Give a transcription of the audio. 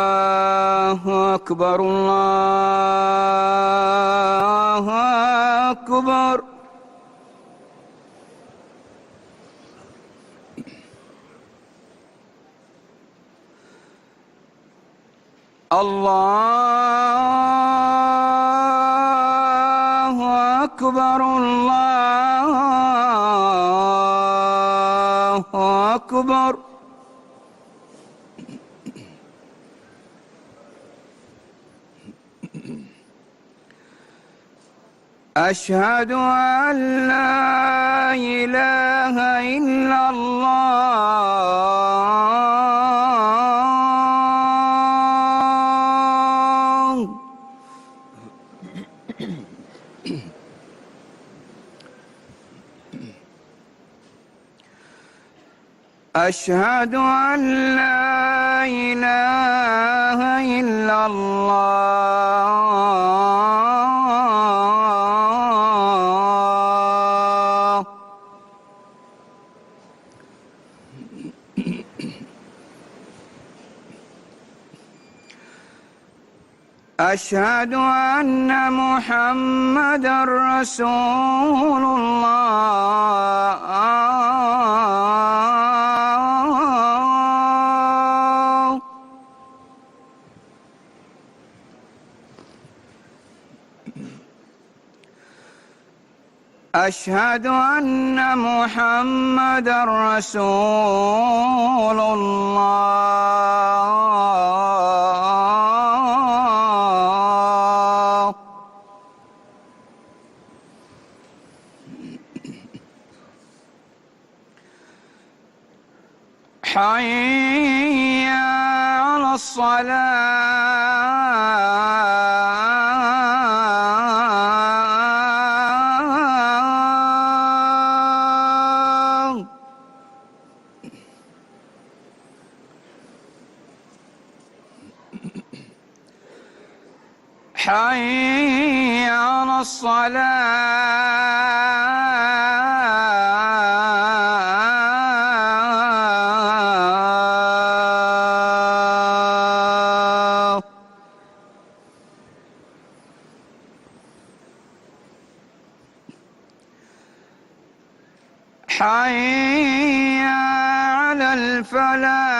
الله أكبر الله أكبر. الله أكبر الله أكبر. أشهد أن لا إله إلا الله. أشهد أن لا إله إلا الله. أشهد أن محمدًا رسول الله. أشهد أن محمدًا رسول الله. حي على الصلاة. حي على الصلاة. حي على الفلاح.